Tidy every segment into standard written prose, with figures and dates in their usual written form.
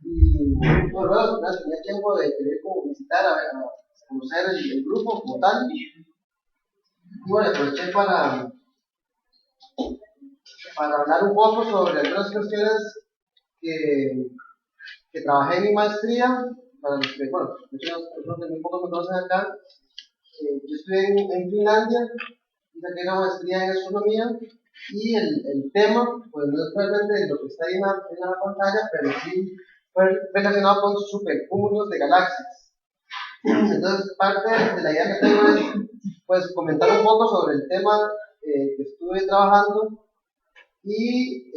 Y bueno, luego tenía tiempo de querer como visitar, a conocer el grupo como tal. Y bueno, aproveché para hablar un poco sobre algunas cuestiones que, que trabajé en mi maestría. Para los que, bueno, creo que muy pocos me conocen acá. Yo estudié en Finlandia y saqué una maestría en astronomía. Y el tema, pues no es realmente lo que está ahí en la pantalla, pero sí fue relacionado con supercúmulos de galaxias. Entonces, parte de la idea que tengo es pues, comentar un poco sobre el tema que estuve trabajando y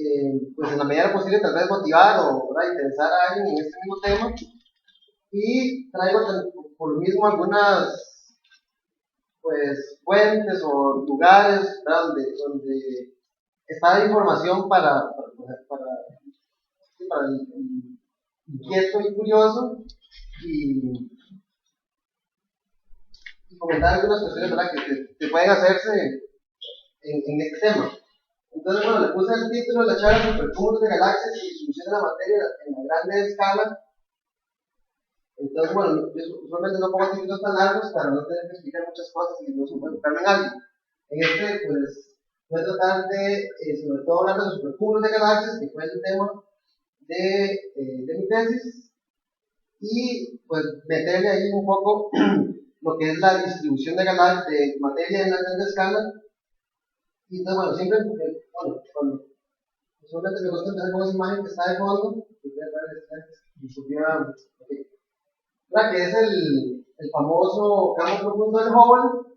pues en la medida de lo posible tal vez motivar o interesar a alguien en este mismo tema. Y traigo por lo mismo algunas pues, fuentes o lugares donde está la información para el inquieto y curioso y, y comentar algunas cuestiones, ¿verdad? Que pueden hacerse en este tema. Entonces, bueno, le puse el título de la charla Supercúmulos de galaxias y distribución de la materia en la grande escala. Entonces, bueno, yo usualmente no pongo títulos tan largos para no tener que explicar muchas cosas y no enfocarme en algo. En este, pues, voy a tratar de, sobre todo, hablar de los supercúmulos de galaxias, que fue el tema de mi tesis, y pues meterle ahí un poco lo que es la distribución de materia en la gran escala. Y entonces, bueno, siempre, bueno, usualmente me gusta empezar con esa imagen que está de fondo, que es el famoso campo profundo del Hubble,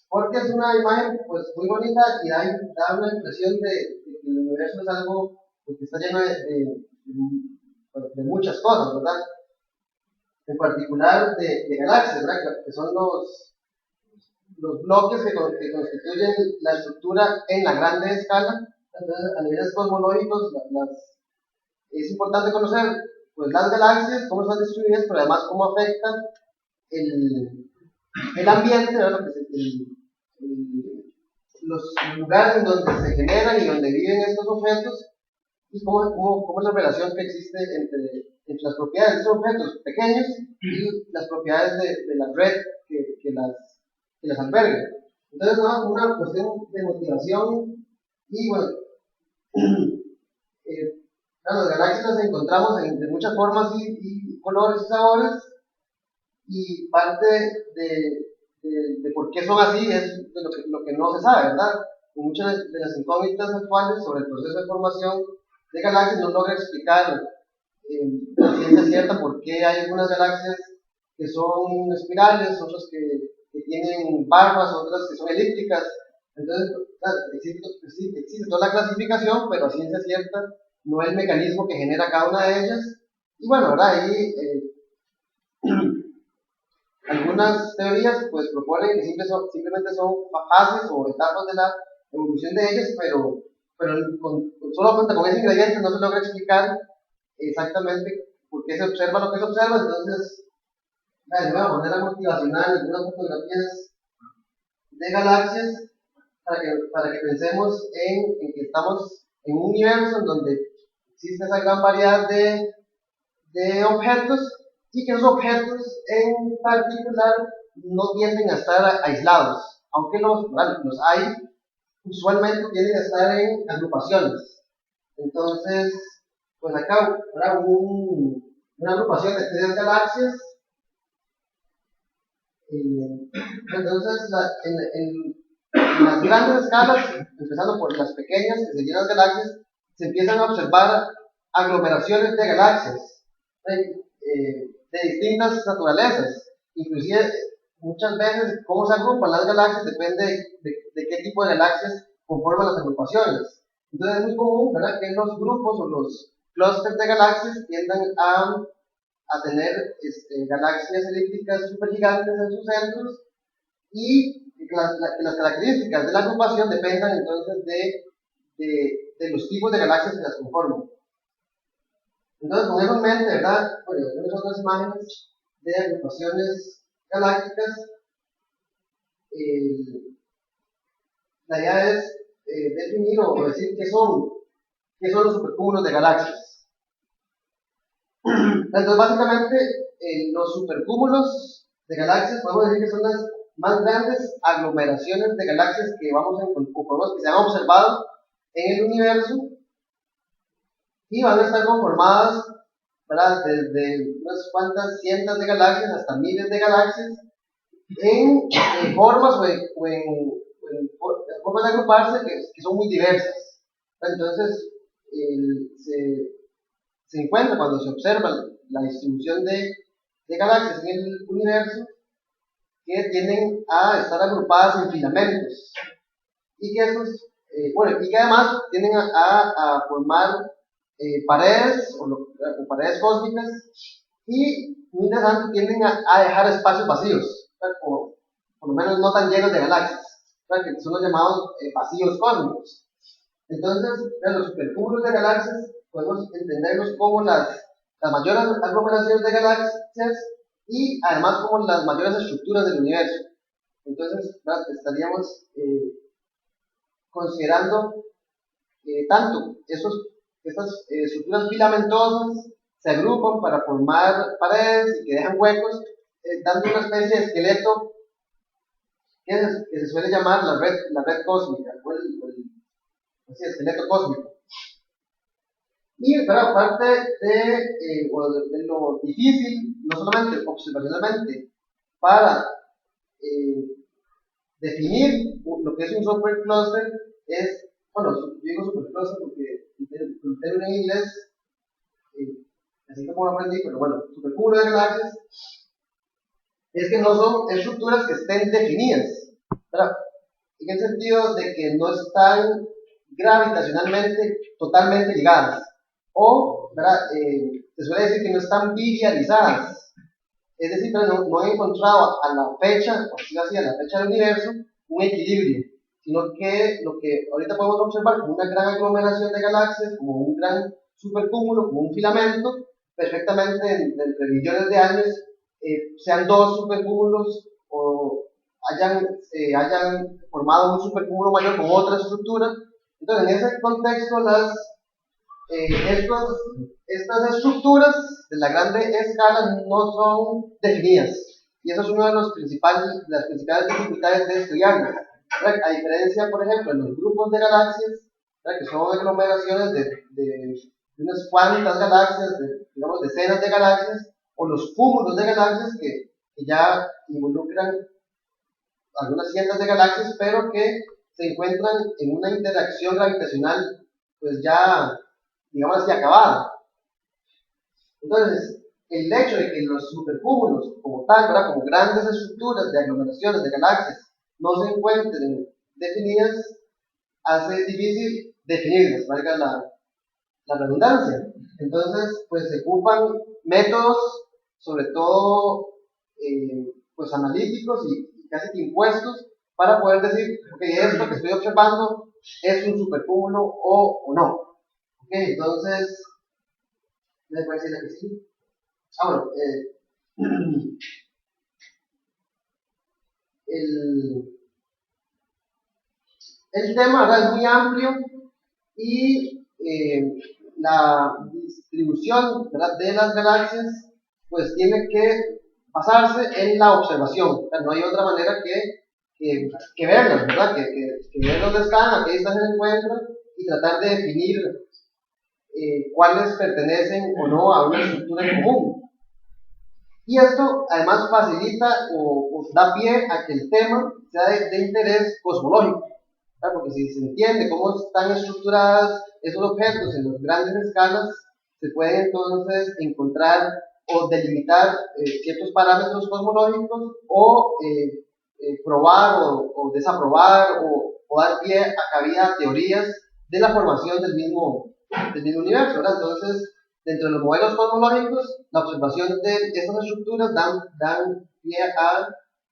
porque es una imagen pues, muy bonita y da una impresión de que el universo es algo pues, que está lleno de muchas cosas, ¿verdad? En particular de galaxias, ¿verdad? Que son los bloques que constituyen la estructura en la grande escala. Entonces, a niveles cosmológicos, es importante conocer pues, las galaxias, cómo están distribuidas, pero además cómo afectan el ambiente, ¿verdad? Los lugares en donde se generan y donde viven estos objetos y cómo es la relación que existe entre las propiedades de estos objetos pequeños y las propiedades de la red que las alberga. Entonces, ¿no? Una cuestión de motivación y, bueno, las galaxias las encontramos de muchas formas y colores y sabores, y parte de por qué son así es de lo que no se sabe, ¿verdad? Y muchas de las incógnitas actuales sobre el proceso de formación de galaxias no logra explicar la ciencia cierta por qué hay algunas galaxias que son espirales, otras que tienen barbas, otras que son elípticas. Entonces, existe toda la clasificación, pero a ciencia cierta no el mecanismo que genera cada una de ellas. Y bueno, ¿verdad? Ahí algunas teorías pues proponen que simplemente son fases o etapas de la evolución de ellas, pero solo con ese ingrediente no se logra explicar exactamente por qué se observa lo que se observa. Entonces, de una manera motivacional, algunas fotografías de galaxias para que pensemos en que estamos en un universo en donde existe esa gran variedad de objetos y que esos objetos en particular no tienden a estar aislados, aunque los hay, usualmente tienden a estar en agrupaciones. Entonces, pues acá habrá una agrupación de 3 galaxias. Entonces, en las grandes escalas, empezando por las pequeñas, que serían las galaxias, se empiezan a observar aglomeraciones de galaxias de distintas naturalezas. Inclusive, muchas veces, cómo se agrupan las galaxias depende de qué tipo de galaxias conforman las agrupaciones. Entonces, es muy común, ¿verdad?, que los grupos o los clústeres de galaxias tiendan a tener galaxias elípticas supergigantes en sus centros y que las características de la agrupación dependan entonces de los tipos de galaxias que las conforman. Entonces, con eso en mente, ¿verdad? Bueno, algunas otras imágenes de agrupaciones galácticas. La idea es definir o decir qué son los supercúmulos de galaxias. Entonces, básicamente, los supercúmulos de galaxias podemos decir que son las más grandes aglomeraciones de galaxias que vamos a encontrar, o que se han observado en el universo, y van a estar conformadas, ¿verdad?, desde unas cuantas cientos de galaxias hasta miles de galaxias, en formas o en formas de agruparse que son muy diversas. Entonces, se encuentra cuando se observa la distribución de galaxias en el universo, que tienden a estar agrupadas en filamentos, y que estos, y que además tienden a formar paredes o paredes cósmicas, y muy interesante, tienden a dejar espacios vacíos, o por lo menos no tan llenos de galaxias, que son los llamados vacíos cósmicos. Entonces, los supercúmulos de galaxias podemos entenderlos como las mayores aglomeraciones de galaxias, y además como las mayores estructuras del universo. Entonces, estaríamos considerando tanto estas estructuras filamentosas se agrupan para formar paredes y que dejan huecos, dando una especie de esqueleto que se suele llamar la red cósmica, o el esqueleto cósmico. Y aparte de lo difícil, no solamente observacionalmente, para definir lo que es un supercluster, yo digo supercluster porque el término en inglés, así como lo aprendí, pero bueno, supercúmulo de galaxias, es que no son estructuras que estén definidas, ¿verdad?, en el sentido de que no están gravitacionalmente totalmente ligadas, o, ¿verdad?, se suele decir que no están virializadas, es decir, no han encontrado a la fecha, por decirlo así, a la fecha del universo, un equilibrio, sino que lo que ahorita podemos observar como una gran aglomeración de galaxias, como un gran supercúmulo, como un filamento, perfectamente entre millones de años, sean dos supercúmulos o hayan formado un supercúmulo mayor con otra estructura. Entonces, en ese contexto, estas estructuras de la grande escala no son definidas, y eso es una de las principales dificultades de estudiarlas. A diferencia, por ejemplo, en los grupos de galaxias, que son aglomeraciones de unas cuantas galaxias, digamos decenas de galaxias, o los cúmulos de galaxias que ya involucran algunas cientos de galaxias, pero que se encuentran en una interacción gravitacional, pues ya, digamos así, acabada. Entonces, el hecho de que los supercúmulos, como tal, ¿verdad?, como grandes estructuras de aglomeraciones de galaxias, no se encuentren definidas, hace difícil definirlas, valga la redundancia. Entonces, pues se ocupan métodos, sobre todo, pues analíticos y casi que impuestos, para poder decir, ok, esto que estoy observando es un supercúmulo o no. Ok, entonces, ¿me puede decir que sí? Bueno, el tema, ¿verdad?, es muy amplio, y la distribución, ¿verdad?, de las galaxias pues tiene que basarse en la observación. O sea, no hay otra manera que verlas, ¿verdad?, que ver dónde están, a qué distancia se encuentran, y tratar de definir cuáles pertenecen o no a una estructura en común. Y esto además facilita o da pie a que el tema sea de interés cosmológico, ¿verdad?, porque si se entiende cómo están estructuradas esos objetos en las grandes escalas, se pueden entonces encontrar o delimitar ciertos parámetros cosmológicos, o probar o desaprobar o dar pie a cabida a teorías de la formación del mismo universo, ¿verdad? Entonces, dentro de los modelos cosmológicos, la observación de estas estructuras dan pie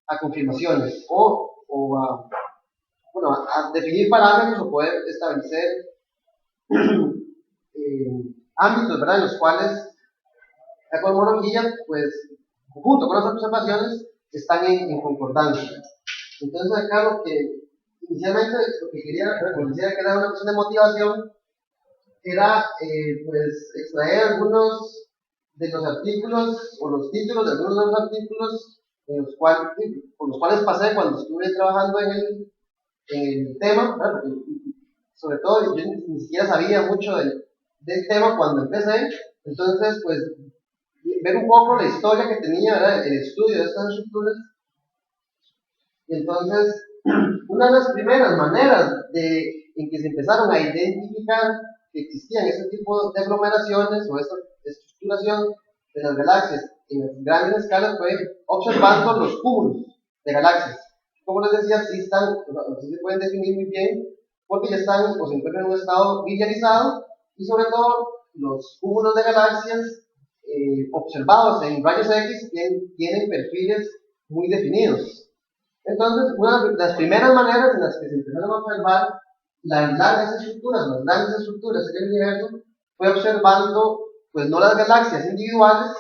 a confirmaciones o a definir parámetros, o poder establecer ámbitos, ¿verdad?, en los cuales la cosmología, pues, junto con las observaciones, están en concordancia. Entonces, acá inicialmente lo que quería, como decía, que era una cuestión de motivación, era pues extraer algunos de los artículos o los títulos de algunos de los artículos por los cuales pasé cuando estuve trabajando en el tema, ¿verdad? Porque, sobre todo yo ni siquiera sabía mucho del tema cuando empecé, entonces pues ver un poco la historia que tenía, ¿verdad? El estudio de estas estructuras. Y entonces una de las primeras maneras en que se empezaron a identificar que existían ese tipo de aglomeraciones o esta estructuración de las galaxias en las grandes escalas fue observando los cúmulos de galaxias. Como les decía, sí se pueden definir muy bien porque ya están o se encuentran en un estado visualizado y sobre todo los cúmulos de galaxias observados en rayos X tienen perfiles muy definidos. Entonces, una de las primeras maneras en las que se empezaron a observar las grandes estructuras del universo fue observando, pues no las galaxias individuales,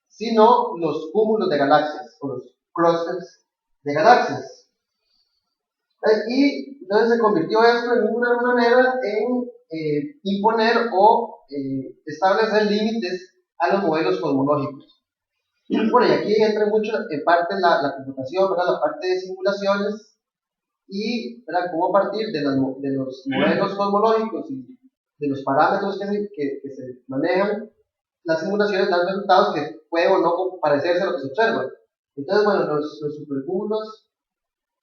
sino los cúmulos de galaxias, o los clústeres de galaxias. Y entonces se convirtió esto en una manera en imponer o establecer límites a los modelos cosmológicos. Bueno, y aquí entra mucho en parte la computación, ¿verdad? La parte de simulaciones y, ¿verdad?, cómo a partir de los modelos cosmológicos y de los parámetros que se manejan, las simulaciones dan resultados que pueden o no parecerse a lo que se observa. Entonces, bueno, los supercúmulos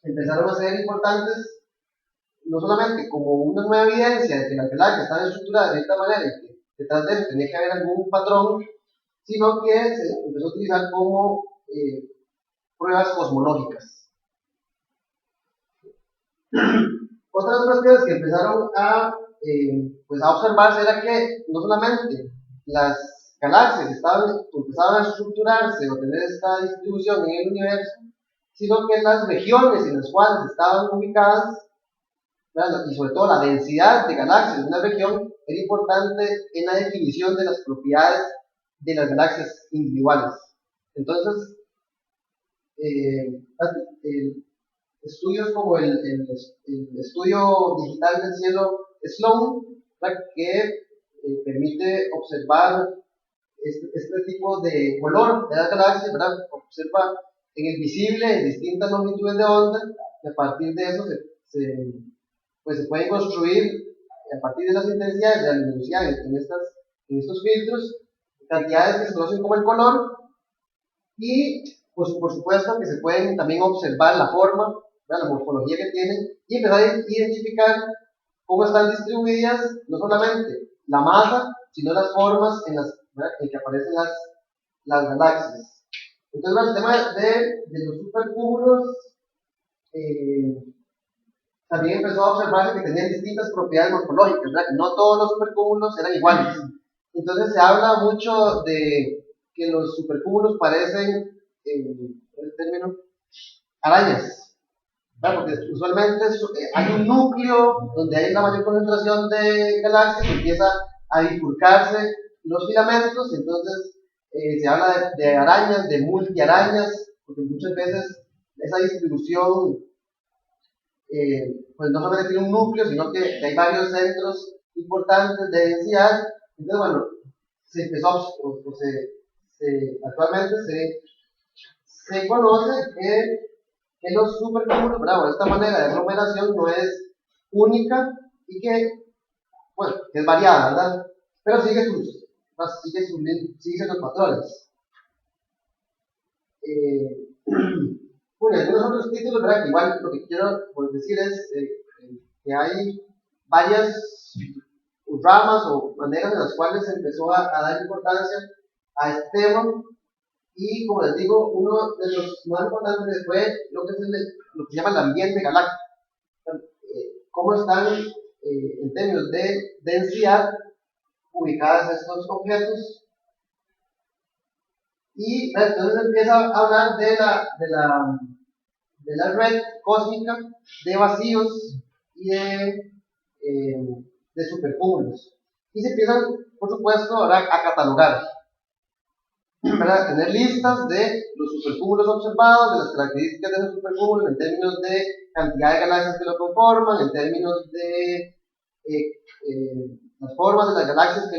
empezaron a ser importantes no solamente como una nueva evidencia de que las galaxias están estructuradas de esta manera y que detrás de eso tenía que haber algún patrón, sino que se empezó a utilizar como pruebas cosmológicas. Otras cuestiones que empezaron pues a observarse era que no solamente las galaxias empezaban a estructurarse o tener esta distribución en el universo, sino que las regiones en las cuales estaban ubicadas, ¿verdad?, y sobre todo la densidad de galaxias en una región era importante en la definición de las propiedades de las galaxias individuales. Entonces, estudios como el estudio digital del cielo Sloan, que permite observar este tipo de color de las galaxias, ¿verdad? Observa en el visible en distintas longitudes de onda, y a partir de eso pues se pueden construir, a partir de las intensidades de la luminosidad en estos filtros, cantidades que se conocen como el color, y pues, por supuesto que se pueden también observar la forma, ¿verdad?, la morfología que tienen, y empezar a identificar cómo están distribuidas no solamente la masa, sino las formas en que aparecen las galaxias. Entonces, el tema de los supercúmulos también empezó a observarse que tenían distintas propiedades morfológicas, ¿verdad? No todos los supercúmulos eran iguales. Entonces se habla mucho de que los supercúmulos parecen, el término, arañas, ¿verdad? Porque usualmente hay un núcleo donde hay la mayor concentración de galaxias y empieza a bifurcarse los filamentos, entonces se habla de arañas, de multiarañas, porque muchas veces esa distribución pues no solamente tiene un núcleo, sino que hay varios centros importantes de densidad. Entonces, bueno, se empezó, actualmente se conoce que los supercúmulos, bravo, esta manera de aglomeración no es única y que, bueno, que es variada, ¿verdad? Pero sigue sus patrones. Bueno, algunos otros títulos, ¿verdad? Que igual lo que quiero decir es que hay varias ramas o maneras en las cuales se empezó a dar importancia a este tema, y como les digo, uno de los más importantes fue lo que se llama el ambiente galáctico. Cómo están en términos de densidad ubicadas estos objetos. Y entonces empieza a hablar de la red cósmica de vacíos y de supercúmulos. Y se empiezan, por supuesto, ahora a catalogar, para tener listas de los supercúmulos observados, de las características de los supercúmulos en términos de cantidad de galaxias que lo conforman, en términos de las formas de las galaxias que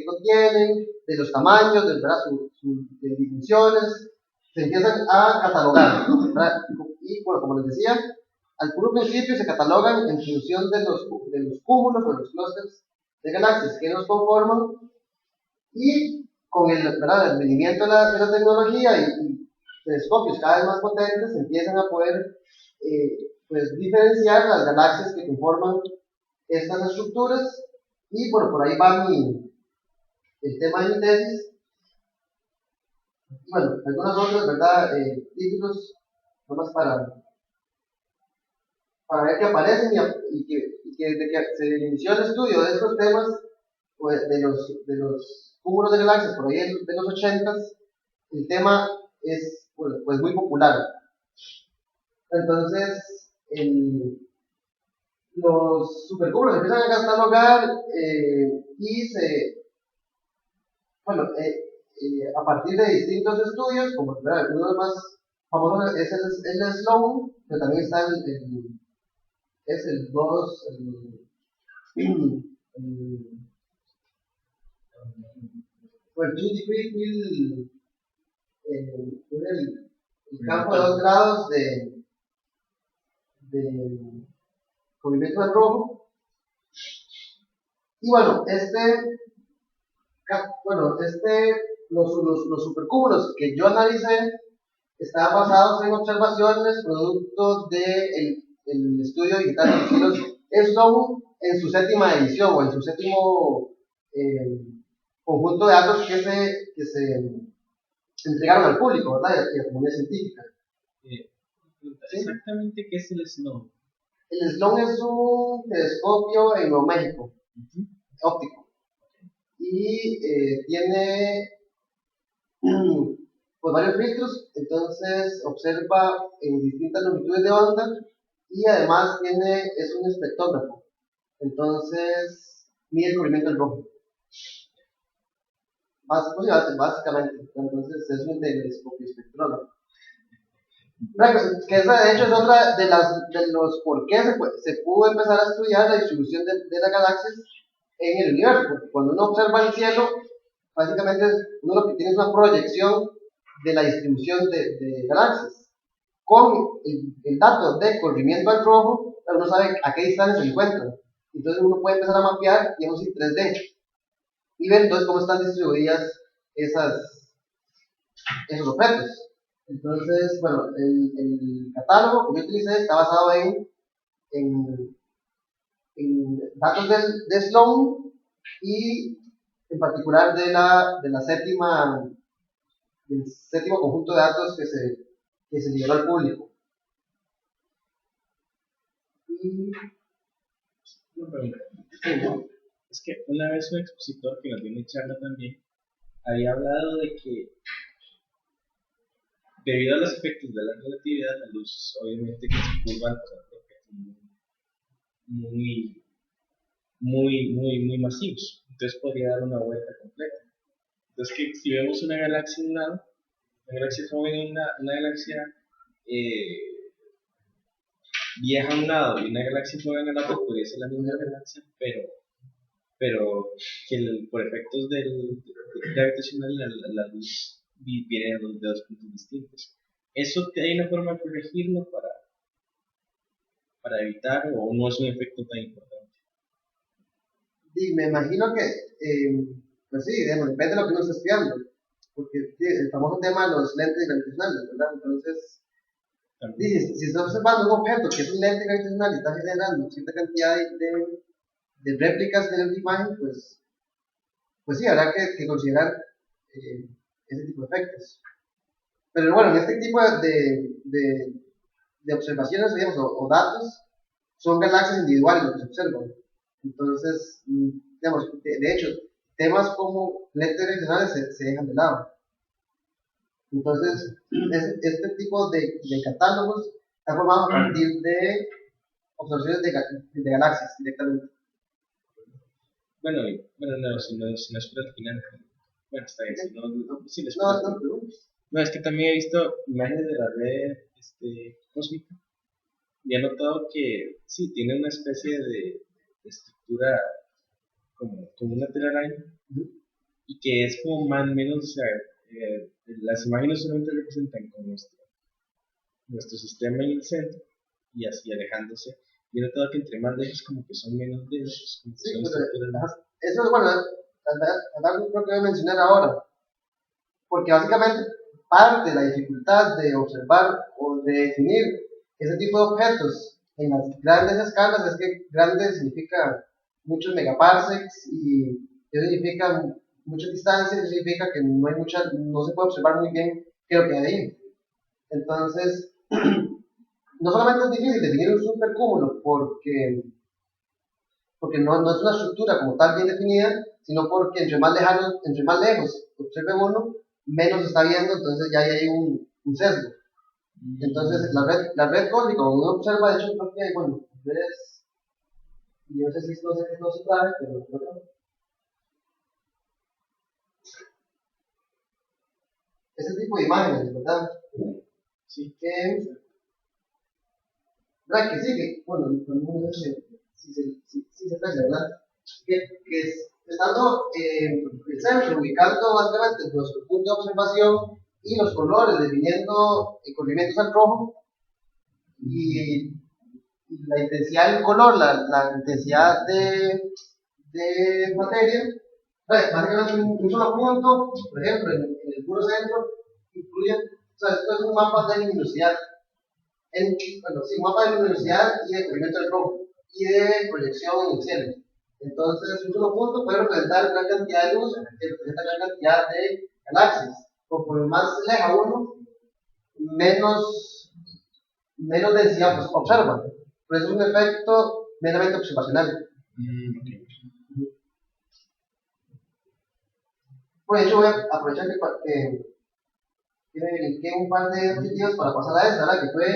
contienen, de los tamaños, ¿verdad? De dimensiones, se empiezan a catalogar, ¿verdad? Y bueno, como les decía, al puro principio se catalogan en función de los cúmulos o los clústeres de galaxias que los conforman, y con ¿verdad? El rendimiento de la tecnología y telescopios cada vez más potentes, se empiezan a poder pues, diferenciar las galaxias que conforman estas estructuras. Y bueno, por ahí va el tema de mi tesis. Bueno, algunas otras, ¿verdad? Títulos, nomás para ver que aparecen y que desde que se inició el estudio de estos temas, pues, de los cúmulos de galaxias, por ahí de los 80s, el tema es pues muy popular. Entonces, los supercúmulos empiezan a catalogar y a partir de distintos estudios, como uno de los más famosos es el Sloan, pero también está es el 2, el 2 degree el campo de 2 grados de cubrimiento del rojo. Y bueno, los supercúmulos que yo analicé estaban basados en observaciones producto del estudio digital de los hilos Sloan en su 7ª edición o en su 7º conjunto de datos que se entregaron al público, ¿verdad? Y a la comunidad científica. Exactamente, ¿qué es el Sloan? El Sloan es un telescopio en Nuevo México, óptico, y tiene pues varios filtros, entonces observa en distintas longitudes de onda y además es un espectrógrafo, entonces mide el cubrimiento del rojo. Básicamente, entonces es un telescopio espectrógrafo. Que esa de hecho es otra de los por qué se pudo empezar a estudiar la distribución de las galaxias en el universo, porque cuando uno observa el cielo, básicamente uno lo que tiene es una proyección de la distribución de galaxias. Con el dato de corrimiento al rojo, uno sabe a qué distancia se encuentran. Entonces uno puede empezar a mapear, digamos, en 3D y ver entonces cómo están distribuidas esos objetos. Entonces, bueno, el catálogo que yo utilicé está basado en datos de Sloan y en particular del 7º conjunto de datos que se liberó al público. Una pregunta. Es que una vez un expositor que nos dio una charla también había hablado de que debido a los efectos de la relatividad, la luz obviamente que se curva muy masivos, entonces podría dar una vuelta completa. Entonces que si vemos una galaxia en un lado, una galaxia joven, una galaxia vieja a un lado y una galaxia joven al otro, podría ser la misma galaxia, pero que por efectos gravitacional la luz viene de dos puntos distintos. ¿Eso hay una forma de corregirlo para evitar o no es un efecto tan importante? Sí, me imagino que, pues sí, depende de lo que uno esté estudiando, porque sí, el famoso tema de los lentes gravitacionales, ¿verdad? Entonces, si está observando un objeto que es un lente gravitacional y está generando cierta cantidad de réplicas de la imagen, pues sí, habrá que considerar ese tipo de efectos. Pero bueno, en este tipo de observaciones, digamos, o datos, son galaxias individuales lo que se observan. Entonces, digamos, de hecho, temas como lentes gravitacionales se dejan de lado. Entonces, este tipo de catálogos está formado a partir de observaciones de galaxias directamente. Bueno, no, si no es para el final. Bueno, está bien, si les no, es que también he visto imágenes de la red cósmica y he notado que sí, tiene una especie de estructura como una telaraña, y que es como más o menos, o sea, las imágenes solamente representan con nuestro sistema en el centro, y así alejándose. Y he notado que entre más lejos como que son menos densos, como que Sí, son pero estructuras más. eso es bueno, algo creo que voy a mencionar ahora, porque básicamente parte de la dificultad de observar o de definir ese tipo de objetos en las grandes escalas es que grande significa muchos megaparsecs y eso significa mucha distancia, eso significa que no hay mucha, no se puede observar muy bien qué es lo que hay ahí. Entonces, no solamente es difícil definir un supercúmulo porque no es una estructura como tal bien definida, sino porque entre más lejos observe uno, menos está viendo, entonces ya hay un sesgo. Entonces, la red cósmica, cuando uno observa, de hecho, creo que, bueno, ves, yo no sé si no se trae, pero creo que ese tipo de imágenes, ¿verdad? Sí. ¿Verdad? Que sí, que, bueno, no sé si se aprecia, ¿verdad? Que estando el centro, ubicando básicamente nuestro punto de observación y los colores, definiendo corrimientos al rojo y la intensidad del color, la intensidad de materia, básicamente un solo punto, por ejemplo, en el puro centro, incluye, o sea, esto es un mapa de luminosidad, bueno, sí, un mapa de luminosidad y de corrimiento del rojo y de proyección en el cielo. Entonces, un solo punto puede representar gran cantidad de luz, que representa gran cantidad de galaxias. Conforme más se aleja uno, menos densidad pues, observa. Pero eso es un efecto meramente observacional. Por hecho, voy a aprovechar que me dediqué un par de objetivos para pasar a esta, ¿verdad? Que fue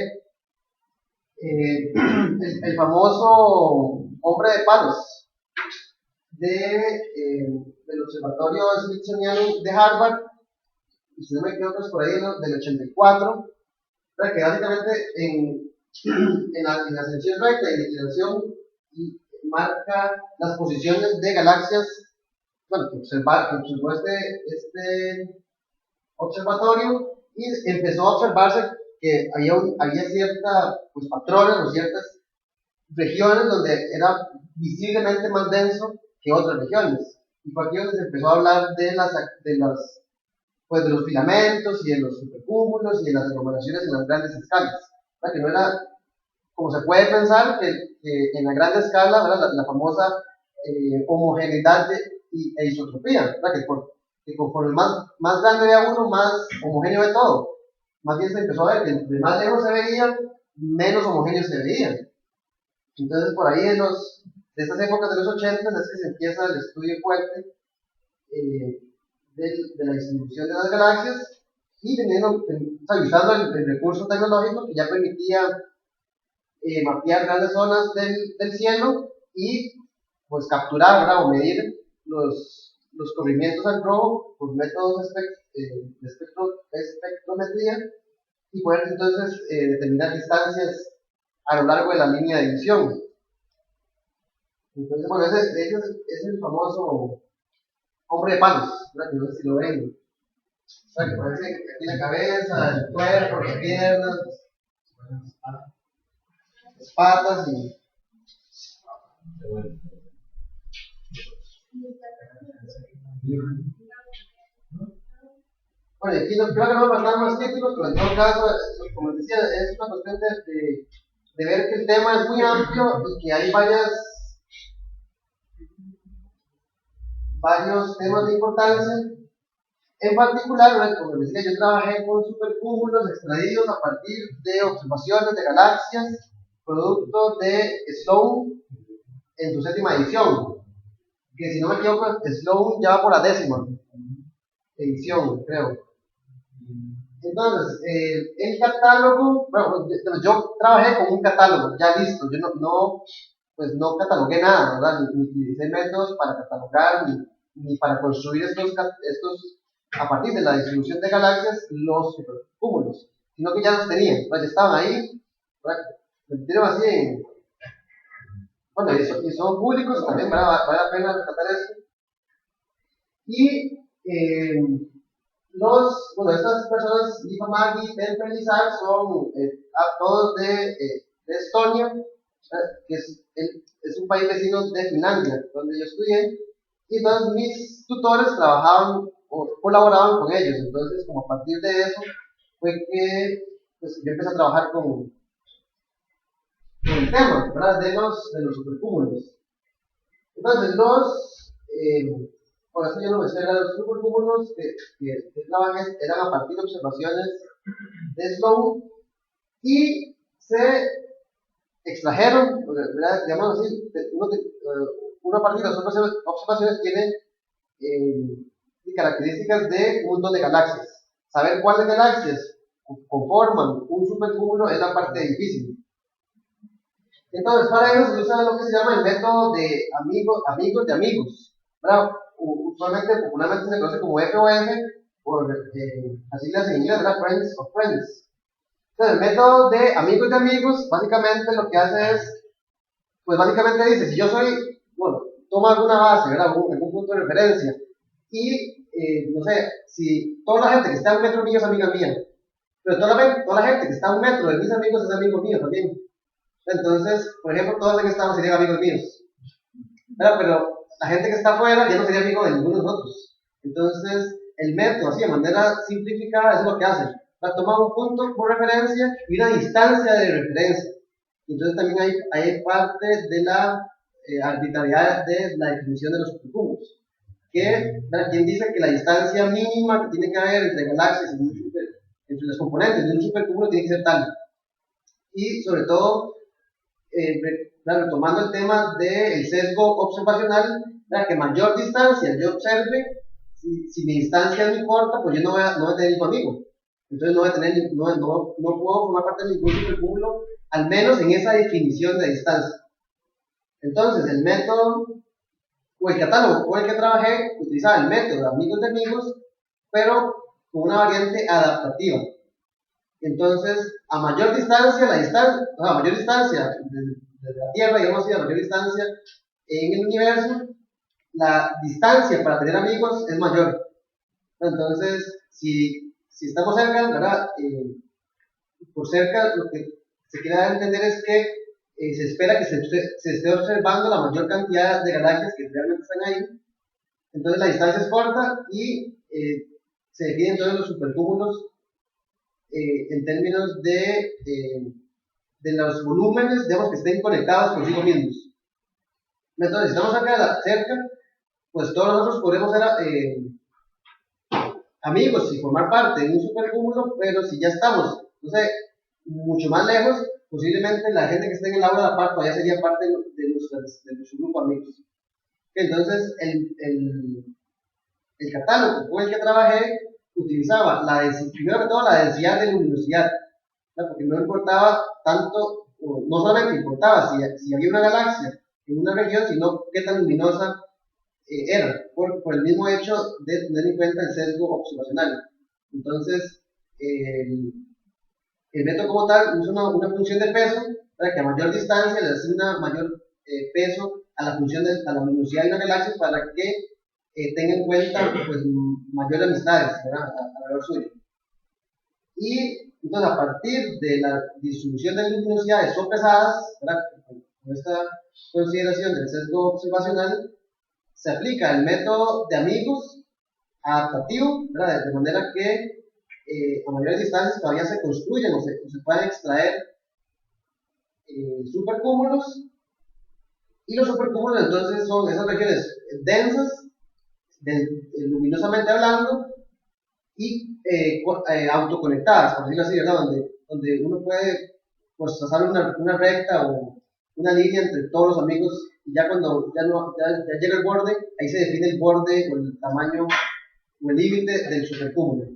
el famoso hombre de palos del Observatorio Smithsoniano de Harvard, y si no me equivoco es por ahí del 84, ¿verdad? Que básicamente en la ascensión recta y la inclinación marca las posiciones de galaxias, bueno, que observó este observatorio y empezó a observarse que había cierta, pues, patrones o ciertas regiones donde era visiblemente más denso que otras regiones. Y fue aquí donde se empezó a hablar pues, de los filamentos y de los supercúmulos y de las aglomeraciones en las grandes escalas. O sea, que no era como se puede pensar que en la gran escala, la famosa homogeneidad e isotropía, que conforme más grande vea uno, más homogéneo ve todo. Más bien se empezó a ver que entre más lejos se veía, menos homogéneo se veía. Entonces, por ahí de estas épocas de los 80 es que se empieza el estudio fuerte de la distribución de las galaxias y usando el recurso tecnológico que ya permitía mapear grandes zonas del cielo y pues capturar, ¿verdad? O medir los corrimientos al robo por métodos de espectrometría y poder entonces determinar distancias a lo largo de la línea de visión. Entonces, bueno, ese es el famoso hombre de palos, ¿verdad? Que no sé si lo ven. O sea, que parece aquí la cabeza, el cuerpo, las piernas, las patas y bueno, aquí creo que no me faltan más títulos, pero en todo caso, como les decía, es una cuestión de ver que el tema es muy amplio y que hay varios temas de importancia. En particular, como les decía, yo trabajé con supercúmulos extraídos a partir de observaciones de galaxias, producto de Sloan en su séptima edición, que si no me equivoco, Sloan ya va por la 10ª edición, creo. Entonces, el catálogo, bueno, yo trabajé con un catálogo ya listo, yo pues no catalogué nada, ¿verdad? Ni utilicé métodos para catalogar, ni para construir estos, a partir de la distribución de galaxias, los supercúmulos, sino que ya los tenía, ya estaban ahí, ¿verdad? Me metieron así bueno, y son públicos, también vale la pena rescatar eso. Y estas personas, Lipa Maggi, Temper y Sar, son todos de Estonia, que es un país vecino de Finlandia, donde yo estudié, y entonces mis tutores trabajaban o colaboraban con ellos. Entonces, como a partir de eso, fue que pues, yo empecé a trabajar con el tema, ¿verdad? De los supercúmulos. Entonces, por eso yo no me sé, los supercúmulos que trabajan eran a partir de observaciones de Sloan y se extrajeron, ¿verdad? Digamos así, una parte de las observaciones tiene características de un montón de galaxias. Saber cuáles galaxias conforman un supercúmulo es la parte difícil. Entonces, para eso se usa lo que se llama el método de amigos de amigos. ¿Verdad? Usualmente, popularmente se conoce como FOF, por las siglas en inglés, ¿verdad? Friends of Friends. Entonces, el método de amigos, básicamente lo que hace es, pues básicamente dice, si yo soy, bueno, toma alguna base, ¿verdad? Algún punto de referencia, y, no sé, si toda la gente que está a un metro mío es amiga mía, pero toda la gente que está a un metro de mis amigos es amigo mío también. Entonces, por ejemplo, todos los que estamos serían amigos míos, ¿verdad? Pero la gente que está afuera ya no sería amigo de ninguno de nosotros. Entonces, el método, así de manera simplificada, eso es lo que hace. Toma un punto por referencia y una distancia de referencia. Entonces, también hay parte de la arbitrariedad de la definición de los supercúmulos. ¿Quién dice que la distancia mínima que tiene que haber entre galaxias entre los componentes de un supercúmulo tiene que ser tal? Y sobre todo, retomando el tema del sesgo observacional, que mayor distancia yo observe, si mi distancia es muy corta, pues yo no voy a tener ningún amigo. Entonces no puedo formar parte de ningún supercúmulo, al menos en esa definición de distancia. Entonces, el método o el catálogo con el que trabajé utilizaba el método de amigos, pero con una variante adaptativa. Entonces, a mayor distancia desde la Tierra, digamos así, a mayor distancia en el universo, la distancia para tener amigos es mayor. Entonces, si estamos cerca, ¿verdad? Por cerca, lo que se quiere dar a entender es que se espera que se esté observando la mayor cantidad de galaxias que realmente están ahí. Entonces, la distancia es corta y se definen todos los supercúmulos en términos de los volúmenes, digamos, que estén conectados consigo mismos. Entonces, si estamos cerca, pues todos nosotros podemos ser amigos y formar parte de un supercúmulo, pero si ya estamos, no sé, mucho más lejos, posiblemente la gente que esté en el aula de la par todavía sería parte de nuestro grupo de amigos. Entonces, el catálogo con el que trabajé utilizaba primero que todo la densidad de luminosidad, ¿no? Porque no importaba tanto, no solamente importaba si había una galaxia en una región, sino qué tan luminosa era, por el mismo hecho de tener en cuenta el sesgo observacional. Entonces, el método como tal usa una función de peso para que a mayor distancia le asigna mayor peso a la función a la luminosidad de una galaxia para que tenga en cuenta pues, mayores amistades, ¿verdad? Alrededor suyo. Y entonces, a partir de la distribución de luminosidades sopesadas, ¿verdad? Con esta consideración del sesgo observacional, se aplica el método de amigos adaptativo, ¿verdad? De manera que a mayores distancias todavía se construyen o se pueden extraer supercúmulos, y los supercúmulos entonces son esas regiones densas, luminosamente hablando, y autoconectadas, por decirlo así, ¿verdad? Donde uno puede pues, trazar una recta o una línea entre todos los amigos, y ya cuando ya llega el borde, ahí se define el borde o el tamaño o el límite del supercúmulo.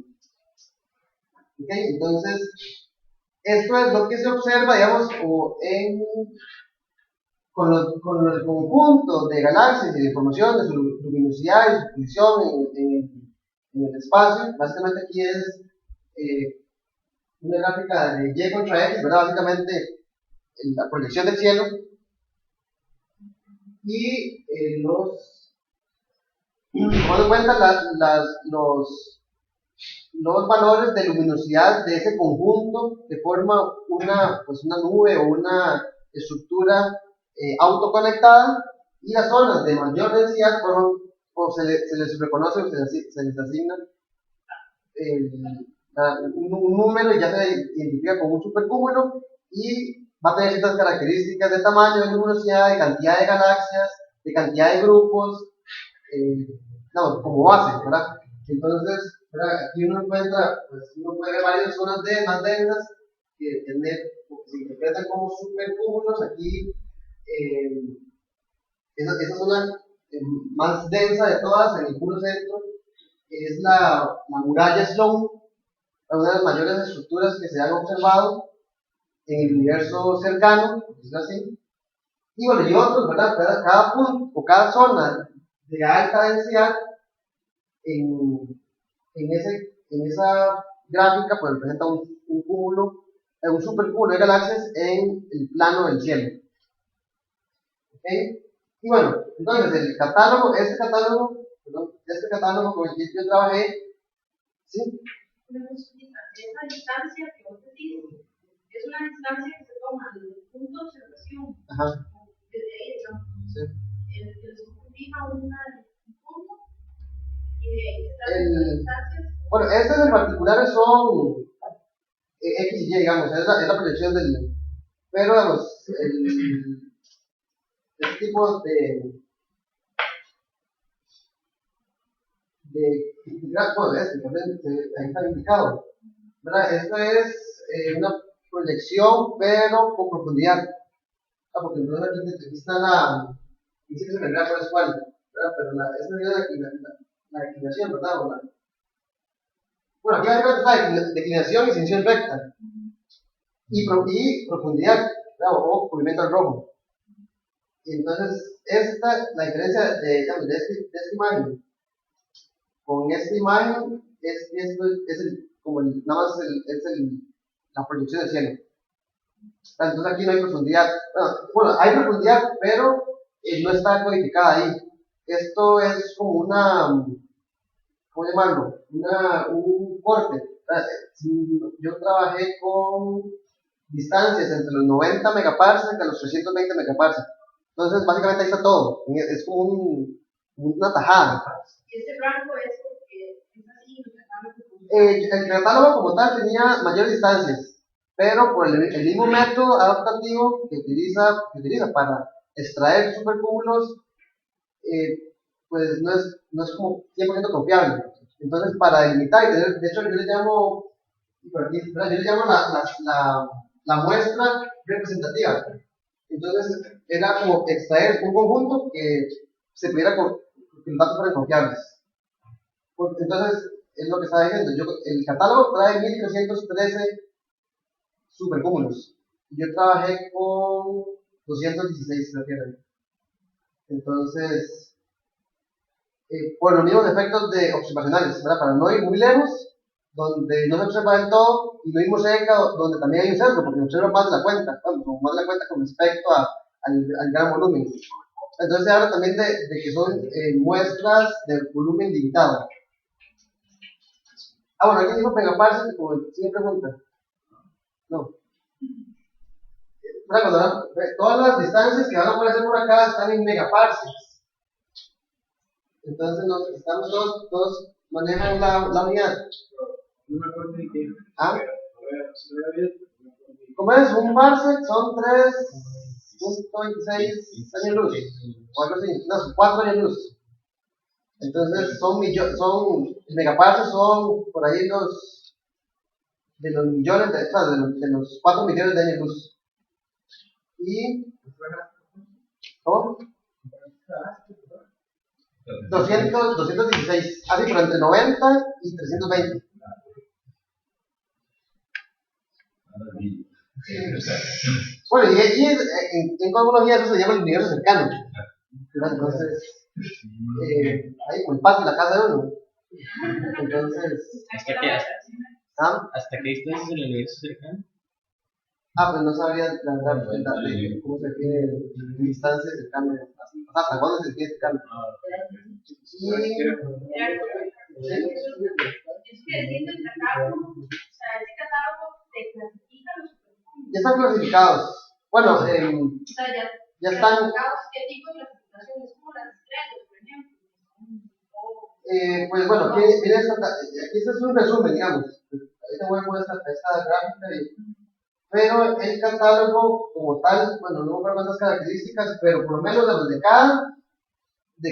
¿Okay? Entonces, esto es lo que se observa, digamos, con el conjunto de galaxias y de información de su luminosidad y su posición en el espacio. Básicamente aquí es una gráfica de Y contra X, ¿verdad? Básicamente la proyección del cielo. y tomando en cuenta los valores de luminosidad de ese conjunto que forma pues una nube o una estructura autoconectada, y las zonas de mayor densidad se les reconoce o se les asigna un número y ya se identifica como un supercúmulo, y va a tener ciertas características de tamaño, de luminosidad, de cantidad de galaxias, de cantidad de grupos, como base, ¿verdad? Entonces, ¿verdad? Aquí uno encuentra, pues uno puede ver varias zonas más densas que se interpretan como supercúmulos. Aquí, esa zona más densa de todas, en el puro centro, es la muralla Sloan, una de las mayores estructuras que se han observado en el universo cercano, por decirlo así. Y bueno, y otros, ¿verdad? Cada punto o cada zona de alta densidad en esa gráfica pues representa un supercúmulo de galaxias en el plano del cielo. ¿Okay? Y bueno, entonces este catálogo con el que yo trabajé, ¿sí? Esa distancia que vos decís es una distancia que se toma desde el punto de observación. Ajá. Desde ahí, ¿no? Sí. El telescopio fija un punto y de ahí se salen las distancias. Bueno, estas en particular son X y Y, digamos, es la proyección del. Pero, digamos, este tipo bueno, ahí está indicado, ¿verdad? Esto es una proyección, pero con profundidad. Porque entonces aquí está dice que se me por la espalda, ¿verdad? Pero esta es la declinación, ¿verdad? Bueno, aquí está declinación y extensión recta. Y profundidad, ¿verdad? O cubrimiento al rojo. Y entonces, la diferencia de esta imagen con esta imagen es que esto es nada más la proyección del cielo. Entonces aquí no hay profundidad. Bueno, hay profundidad, pero no está codificada ahí. Esto es como ¿cómo llamarlo? Un corte. Yo trabajé con distancias entre los 90 megaparsecs a los 320 megaparsecs. Entonces, básicamente ahí está todo. Es como una tajada. ¿Y este rango es porque es así en el catálogo? El catálogo como tal tenía mayores distancias, pero por el mismo método adaptativo que utiliza para extraer supercúmulos, pues no es como 100% confiable. Entonces, para delimitar y tener, de hecho, yo le llamo la muestra representativa. Entonces, era como extraer un conjunto que se pudiera que los datos fueran confiables. Entonces, es lo que estaba diciendo. El catálogo trae 1313 supercúmulos. Yo trabajé con 216, creo que eran. Entonces, por los mismos efectos observacionales, ¿verdad? Para no ir muy lejos, donde no se observa del todo, y no ir muy cerca, donde también hay un sesgo, porque se observa más de la cuenta, más de la cuenta con respecto al gran volumen. Entonces se habla también de que son muestras de volumen limitado. Bueno, alguien dijo megaparsec, como si me pregunta. No. Todas las distancias que van a aparecer por acá están en megaparsecs. Entonces, estamos todos manejan la unidad. No me acuerdo ni qué. ¿Ah? ¿Cómo es? Un parsec son 3.26 años luz. O algo así. No, son 4 años luz. Entonces, megaparsecs son por ahí de los millones de los 4 millones de años luz. Y. ¿Cómo? 216. Así, pero entre 90 y 320. Bueno, y en cosmología eso se llama el universo cercano. Entonces, ahí como el patio de la casa de uno. Entonces. ¿Hasta qué distancia es el universo cercano? Pues no sabría la verdad cómo se define distancia cercana hasta cuándo se tiene este cambio. Es que decir el catálogo, o sea, ese catálogo te clasifica los supercúmulos. Ya están clasificados. Bueno, O sea, ya están. ¿Qué tipo de clasificaciones? Como las estrellas, por ejemplo. Pues bueno, aquí este es un resumen, digamos. Ahorita voy a poner esta gráfica, pero el catálogo como tal, bueno, no me acuerdo cuántas características, pero por lo menos de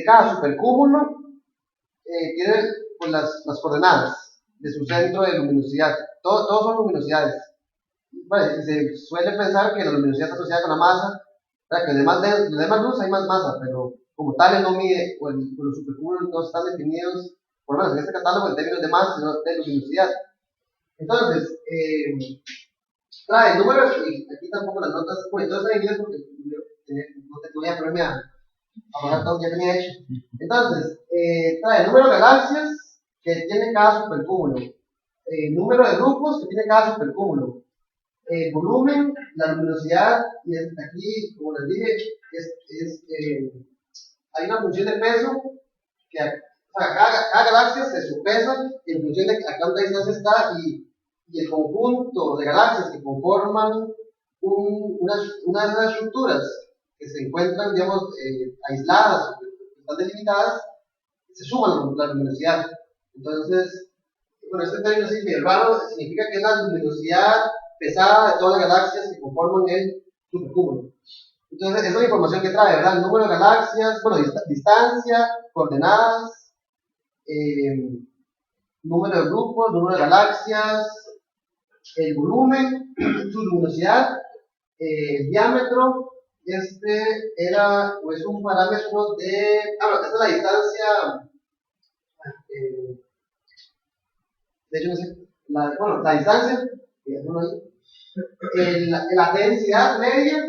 cada supercúmulo tiene pues, las coordenadas de su centro de luminosidad. Todos son luminosidades. Bueno, y se suele pensar que la luminosidad está asociada con la masa, que de más luz hay más masa, pero como tal no mide, o los supercúmulos no están definidos, por lo menos en este catálogo, en términos de masa, sino de luminosidad. Entonces, trae números, y aquí tampoco las notas, pues entonces en inglés porque no voy a ponerme a bajar todo lo que ya tenía hecho. Entonces, trae número de galaxias que tiene cada supercúmulo, número de grupos que tiene cada supercúmulo, volumen, la luminosidad, y aquí, como les dije, hay una función de peso que o sea, cada galaxia se supesa en función de a cuánta distancia está y el conjunto de galaxias que conforman unas estructuras que se encuentran, digamos, aisladas, están delimitadas, se suman la luminosidad. Entonces, bueno, este término así medio raro significa que es la luminosidad pesada de todas las galaxias que conforman el supercúmulo. Entonces, esa es la información que trae, ¿verdad? El número de galaxias, bueno, distancia, coordenadas, número de grupos, número de galaxias, el volumen, su luminosidad, el diámetro. Este era pues un parámetro de. Esta es la distancia. De hecho, no sé. La distancia. La densidad media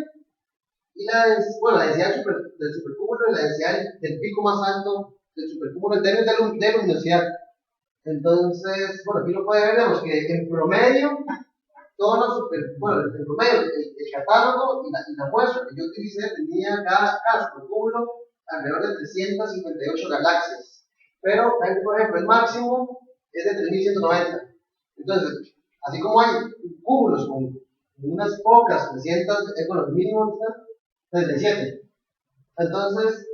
y la densidad del supercúmulo y la densidad del pico más alto del supercúmulo en términos de luminosidad. Entonces, bueno, aquí lo puede ver, vemos que en promedio, en promedio, el catálogo y la muestra que yo utilicé tenía cada supercúmulo alrededor de 358 galaxias. Pero, por ejemplo, el máximo es de 3190. Entonces, así como hay cúmulos con unas pocas, 300, el mínimo está 37. Entonces,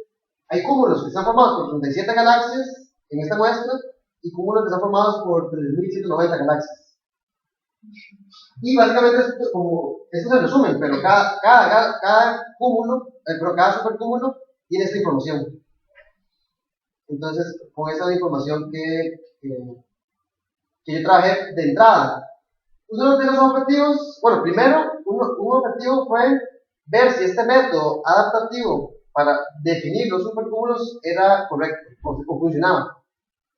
hay cúmulos que están formados por 37 galaxias en esta muestra y cúmulos que están formados por 3190 galaxias. Y básicamente esto es el resumen, pero cada cúmulo, cada supercúmulo tiene esta información. Entonces, con esa es la información que yo trabajé de entrada. Uno de los objetivos, bueno, primero, un objetivo fue ver si este método adaptativo para definir los supercúmulos era correcto o funcionaba.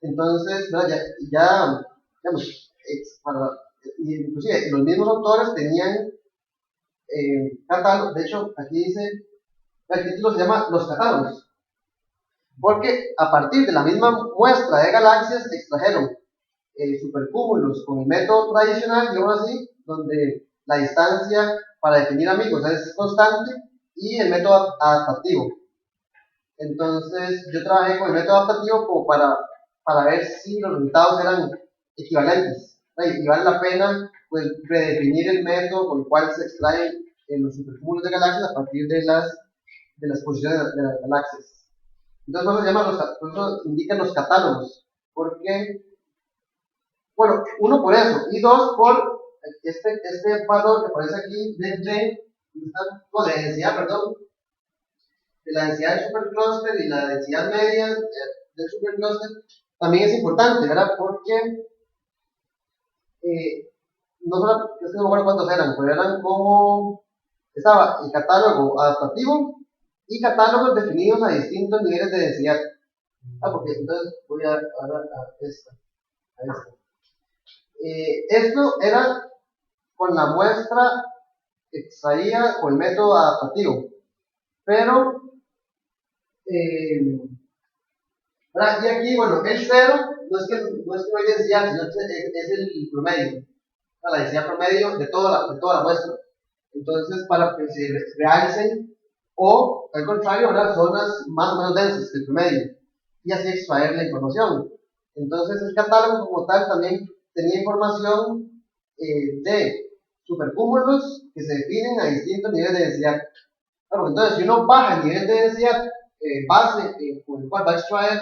Entonces, ya digamos, inclusive los mismos autores tenían catálogos. De hecho, aquí dice, el título se llama Los catálogos, porque a partir de la misma muestra de galaxias extrajeron supercúmulos con el método tradicional, digamos así, donde la distancia para definir amigos es constante, y el método adaptativo. Entonces, yo trabajé con el método adaptativo como para ver si los resultados eran equivalentes, y vale la pena pues redefinir el método con el cual se extraen los supercúmulos de galaxias a partir de las posiciones de las galaxias. Entonces, por eso indican los catálogos, porque, bueno, uno por eso, y dos por este valor que aparece aquí de densidad, perdón, de la densidad del superclúster y la densidad media del superclúster, también es importante, ¿verdad? Porque no solo, es que no me acuerdo cuántos eran, pero eran como, estaba el catálogo adaptativo y catálogos definidos a distintos niveles de densidad. Porque entonces voy a esta. Esto era con la muestra extraída con el método adaptativo, pero y aquí, bueno, el cero no es que no hay densidad, sino que es el promedio, la densidad promedio de toda la muestra. Entonces, para que se realicen o al contrario, ¿verdad? Zonas más o menos densas que el promedio, y así extraer la información. Entonces el catálogo como tal también tenía información de supercúmulos que se definen a distintos niveles de densidad. Claro, entonces si uno baja el nivel de densidad base con el cual va a extraer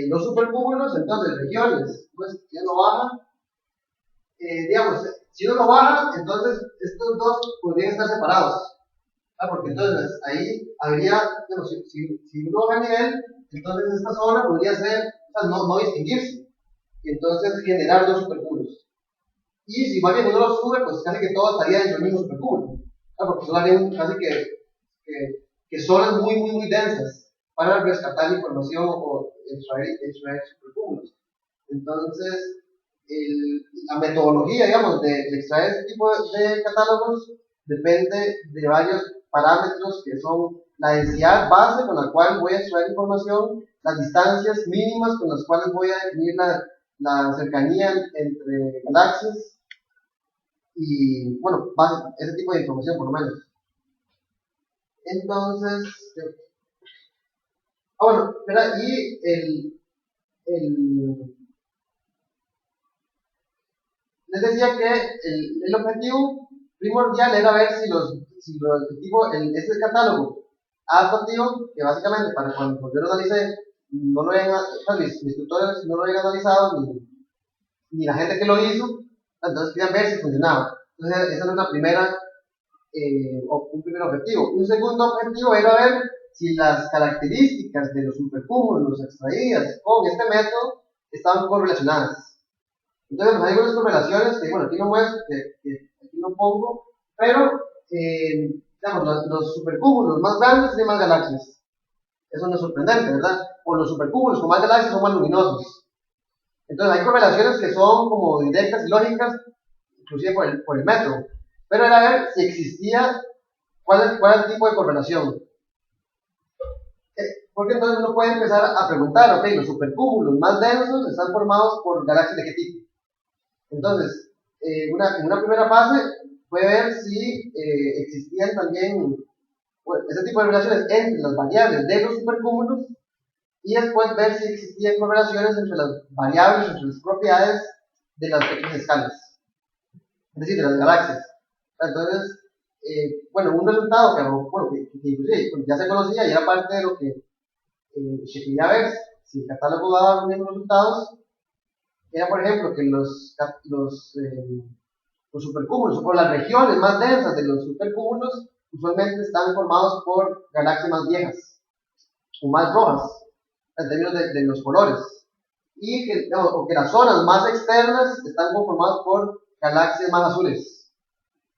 los supercúmulos, entonces regiones, pues si uno baja, digamos, si uno lo baja, entonces estos dos podrían estar separados, porque entonces ahí habría, digamos, si uno baja el nivel, entonces esta zona podría ser, o sea, no distinguirse, y entonces generar dos supercúmulos. Y si más bien uno lo sube, pues casi que todo estaría dentro del mismo supercúmulo, porque solo haría casi que zonas muy densas para rescatar la información o extraer supercúmulos. Entonces, la metodología, digamos, de extraer este tipo de catálogos depende de varios parámetros que son la densidad base con la cual voy a extraer información, las distancias mínimas con las cuales voy a definir la cercanía entre galaxias y, bueno, ese tipo de información por lo menos. Entonces, bueno, ¿verdad? Y les decía que el objetivo primordial era ver si ese catálogo adaptativo, que básicamente para cuando yo lo analicé, no lo habían, mis tutores no lo habían analizado, ni la gente que lo hizo, entonces querían ver si funcionaba. Entonces, esa era un primer objetivo. Un segundo objetivo era ver si las características de los supercúmulos extraídas con este método estaban correlacionadas. Entonces, hay algunas correlaciones que, bueno, aquí no muestro, que aquí no pongo, pero, digamos, los supercúmulos más grandes tienen más galaxias. Eso no es sorprendente, ¿verdad? O los supercúmulos con más galaxias son más luminosos. Entonces, hay correlaciones que son como directas y lógicas, inclusive por el método. Pero era ver si existía, cuál era el tipo de correlación. Porque entonces uno puede empezar a preguntar, ok, los supercúmulos más densos están formados por galaxias de qué tipo. Entonces, en una primera fase fue ver si existían también ese tipo de relaciones entre las variables de los supercúmulos y después ver si existían correlaciones entre las variables, entre las propiedades de las pequeñas escalas, es decir, de las galaxias. Entonces, bueno, un resultado que inclusive ya se conocía y era parte de lo que se quería ver si el catálogo daba los mismos resultados. Era, por ejemplo, que los supercúmulos o las regiones más densas de los supercúmulos usualmente están formados por galaxias más viejas o más rojas en términos de los colores, y que las zonas más externas están conformadas por galaxias más azules.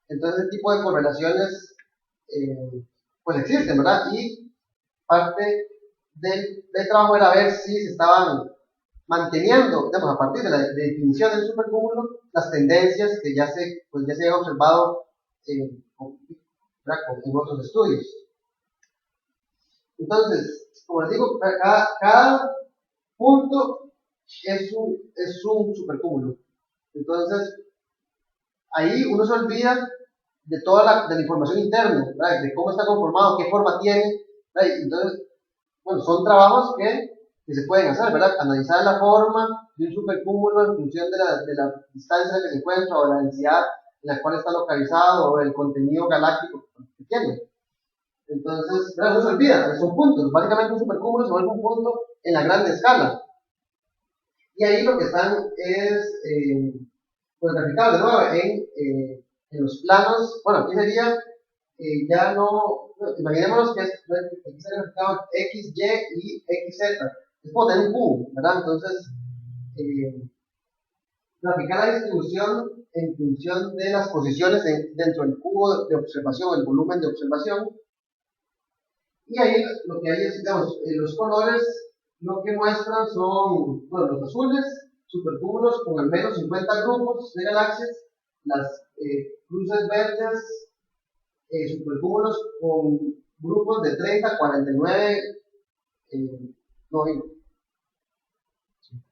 Entonces, ese tipo de correlaciones pues existen, ¿verdad? Y parte del trabajo era ver si se estaban manteniendo, digamos, a partir de la definición del supercúmulo, las tendencias que ya se han observado en otros estudios. Entonces, como les digo, cada punto es un supercúmulo. Entonces, ahí uno se olvida de toda la información interna, ¿verdad? De cómo está conformado, qué forma tiene, ¿verdad? Entonces, bueno, son trabajos que se pueden hacer, ¿verdad? Analizar la forma de un supercúmulo en función de la distancia que se encuentra o de la densidad en la cual está localizado o el contenido galáctico que tiene. Entonces, ¿verdad? No se olvida, son puntos. Básicamente un supercúmulo se vuelve un punto en la gran escala. Y ahí lo que están es, pues, graficados de nuevo en los planos. Bueno, aquí sería, ya no, imaginémonos que aquí está graficado X, Y y XZ. Es como tener un cubo, ¿verdad? Entonces, graficar la distribución en función de las posiciones dentro del cubo de observación, el volumen de observación. Y ahí lo que hay es, digamos, los colores lo que muestran son, bueno, los azules, supercúmulos con al menos 50 grupos de galaxias, las cruces verdes, supercúmulos con grupos de 30 a 49,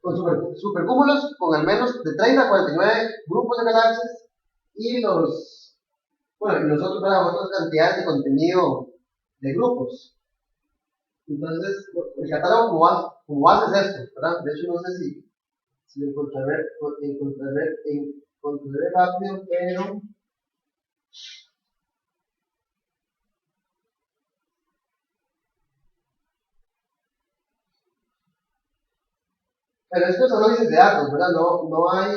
con supercúmulos con al menos de 30 a 49 grupos de galaxias, y otras cantidades de contenido de grupos. Entonces, el catálogo como base es esto, ¿verdad? De hecho, no sé si lo encontraré rápido, pero esto es análisis de datos, ¿verdad? No hay...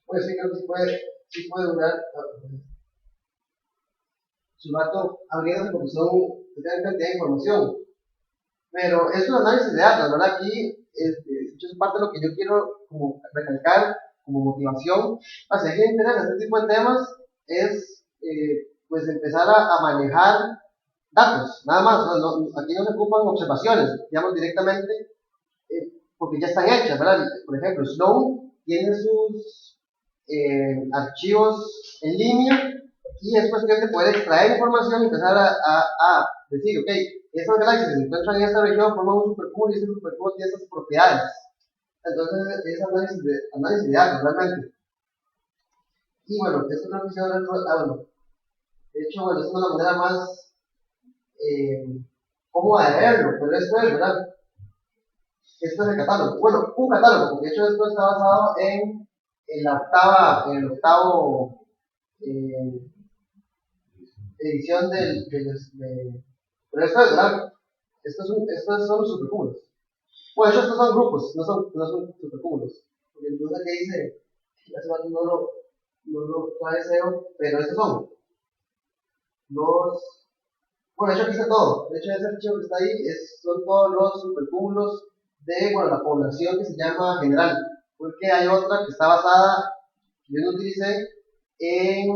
pues sí, creo que sí puede durar su rato abriéndose porque son gran cantidad de información. Pero es un análisis de datos, ¿verdad? Aquí, eso es parte de lo que yo quiero como recalcar como motivación. A si a alguien le interesa este tipo de temas, es pues empezar a manejar datos, nada más. Aquí no se ocupan observaciones, digamos directamente, porque ya están hechas, ¿verdad? Por ejemplo, Sloan tiene sus archivos en línea y es cuestión de poder extraer información y empezar a decir, ok, estas galaxias que se encuentran en esta región forman un supercúmulo y este supercúmulo tiene estas propiedades. Entonces, es análisis de datos realmente. Y bueno, esto creo que se va a bueno, de hecho, bueno, es una manera más cómoda de verlo, pero esto es, ¿verdad? Esto es el catálogo. Bueno, un catálogo, porque de hecho esto está basado en el octavo edición pero esto es, ¿verdad? Estos son los supercúmulos. Bueno, de hecho estos son grupos, no son supercúmulos. Porque entonces que dice, hace rato no lo trae cero, pero estos son los... Bueno, de hecho aquí está todo. De hecho ese archivo que está ahí son todos los supercúmulos de, bueno, la población que se llama general. Porque hay otra que está basada, que yo no utilicé, en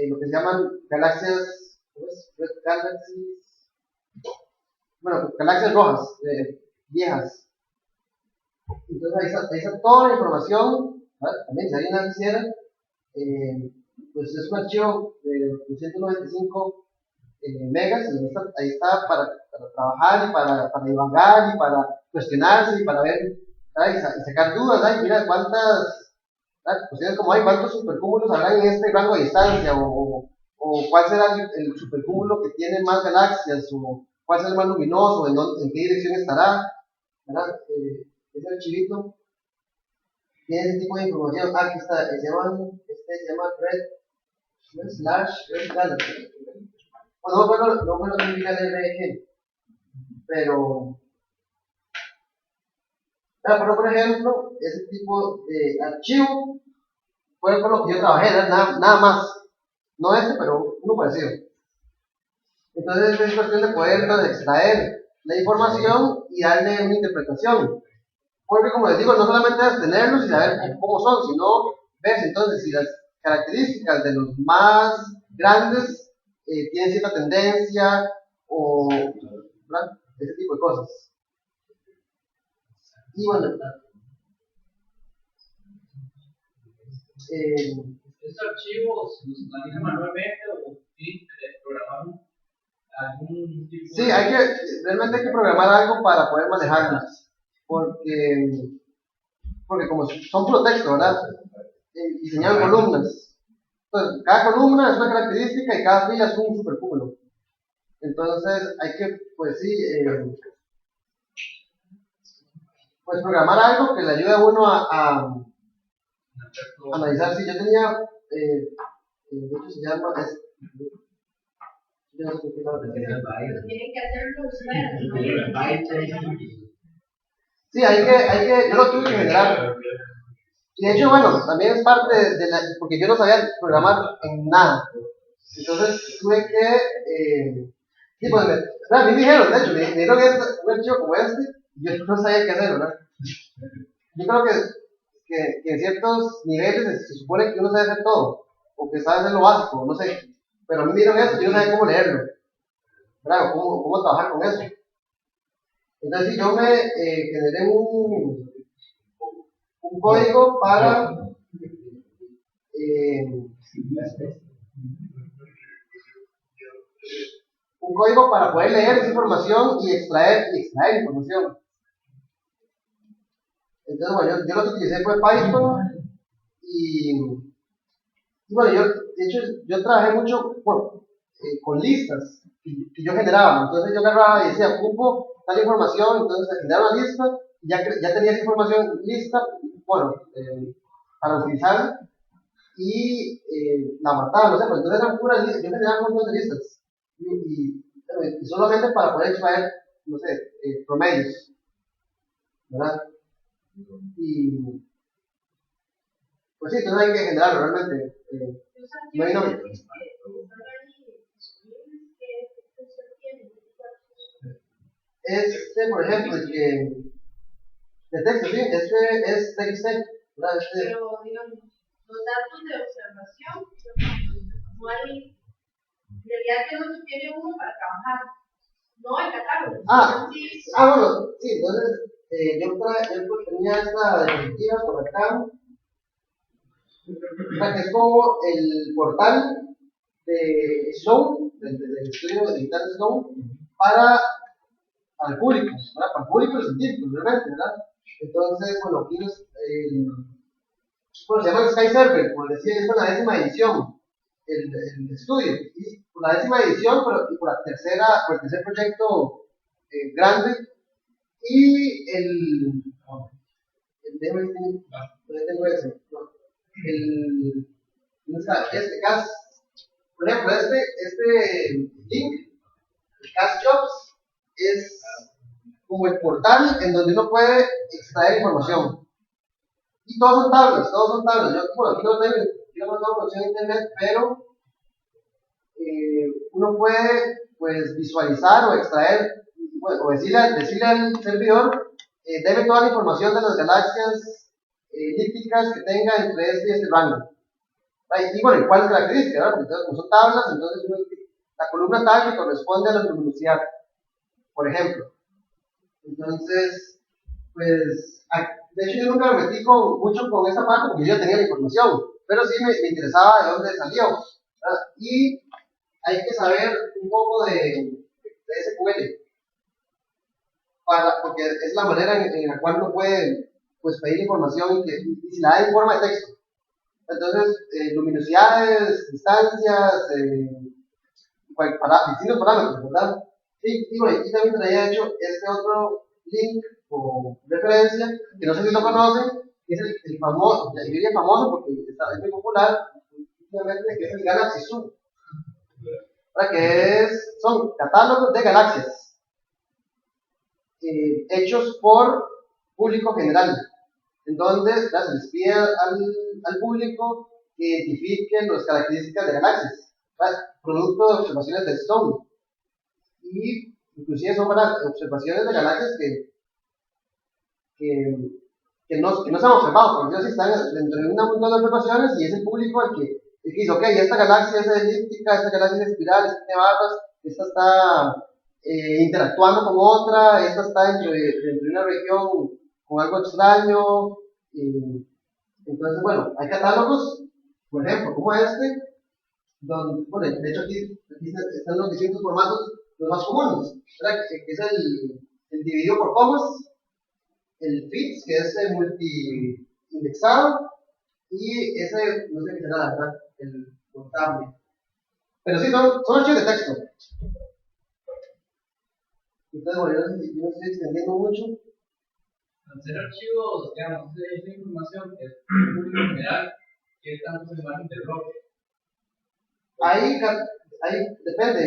lo que se llaman galaxias, ¿cómo es? Red galaxies, bueno, galaxias rojas, viejas. Entonces ahí está toda la información, ¿vale? También si alguien la quisiera, pues es un archivo de 295 megas y ahí está para trabajar y para divagar y para cuestionarse y para ver, ¿verdad? Y sacar dudas, ¿verdad? Y mira cuántas, ¿verdad? Cuestiones como hay, cuántos supercúmulos habrán en este rango de distancia o cuál será el supercúmulo que tiene más galaxias o cuál será el más luminoso, en qué dirección estará, ¿verdad? Ese archivito tiene ese tipo de información. Aquí está, se llama Red Galaxy. Bueno, no me lo significa el RG, pero por ejemplo, ese tipo de archivo fue con lo que yo trabajé, nada más. No este, pero uno parecido. Entonces es cuestión de poder entonces, extraer la información y darle una interpretación. Porque como les digo, no solamente es tenerlos y saber cómo son, sino ver entonces si las características de los más grandes tienen cierta tendencia o ¿verdad? Ese tipo de cosas. Y bueno, ¿estos archivos los manejan manualmente o tienen que programar algún tipo sí, realmente hay que programar algo para poder manejarlas, porque como son puro texto, ¿verdad? Diseñaron columnas. Entonces, cada columna es una característica y cada fila es un supercúmulo. Entonces, hay que, pues sí, pues programar algo que le ayude a uno a analizar. Si yo tenía, de hecho se llama, yo no sé por qué no lo tenía. Pero tienen que hacerlo ustedes, ¿no? Sí, yo lo tuve que generar. Y de hecho, bueno, también es parte porque yo no sabía programar en nada. Entonces tuve que, sí, pues, a mí me dijeron, de hecho, me dieron un archivo como este, y yo no sabía qué hacer, ¿verdad? Yo creo que en ciertos niveles se supone que uno sabe hacer todo, o que sabe hacer lo básico, no sé. Pero a mí me dieron esto y yo no sabía cómo leerlo, ¿verdad? Cómo trabajar con eso. Entonces, yo me generé un código para un código para poder leer esa información y extraer información. Entonces, bueno, yo lo que utilicé fue Python y bueno, de hecho, yo trabajé mucho con listas que yo generaba. Entonces yo agarraba y decía, ocupo tal información, entonces generaba una lista, y ya tenía esa información lista, bueno, para utilizar, y la guardaba, no sé, pues entonces eran puras listas, yo generaba un montón de listas, y solamente para poder extraer, no sé, promedios, ¿verdad? Y pues sí, entonces hay que generarlo realmente. No hay nombre. Este, por ejemplo, el que de texto, sí, este es TXT, ¿verdad? Pero, digamos, los datos de observación, no hay, en realidad que no se tiene uno para trabajar, no hay catálogo. Bueno, sí, entonces yo tenía esta diapositiva por acá, que es como el portal de Sloan, del estudio digital de Sloan, para el público, ¿verdad? Para el público científico, realmente, ¿verdad? Entonces, bueno, aquí se llama Sky Server, como decía, esta es la 10ª edición, el estudio, y por la 10ª edición, y por el tercer proyecto grande, y ¿dónde tengo ese? No, por ejemplo, este link, Cast Jobs, es como el portal en donde uno puede extraer información. Y todos son tablas. Yo, aquí no tengo conexión a internet, pero uno puede pues visualizar o extraer, o decirle al servidor, deme toda la información de las galaxias elípticas que tenga entre este y este rango. Y bueno, ¿cuáles características? ¿Verdad? Porque entonces, como son tablas, entonces la columna tal que corresponde a la luminosidad, por ejemplo. Entonces, pues, de hecho yo nunca me metí mucho con esa parte porque yo ya tenía la información, pero sí me interesaba de dónde salió, ¿verdad? Y hay que saber un poco de SQL, porque es la manera en la cual uno puede pues, pedir información y se la da en forma de texto. Entonces, luminosidades, distancias, distintos parámetros, ¿verdad? Y bueno, aquí también traía hecho este otro link o referencia, que no sé si lo conocen, que es el famoso, yo diría famoso porque es muy popular, que es el Galaxy Zoo, que son catálogos de galaxias hechos por público general, en donde se les pide al público que identifiquen las características de galaxias, producto de observaciones de Stone, y inclusive son para observaciones de galaxias que no se han observado, porque ellos están dentro de un montón de observaciones y es el público el que dice, ok, esta galaxia es elíptica, esta galaxia es espiral, esta tiene barras, esta está interactuando con otra, esta está dentro de una región con algo extraño. Entonces, bueno, hay catálogos, por ejemplo, como este, donde, bueno, de hecho aquí están los distintos formatos, los más comunes, ¿verdad? Que es el dividido por comas, el FITS, que es el multi-indexado, y ese, no sé qué será, ¿verdad? El contable. Pero sí, son archivos de texto. Entonces, bueno, yo no estoy extendiendo mucho. Al ser archivos, digamos, esta información que es público general, ¿qué tanto se margen de error? Ahí depende,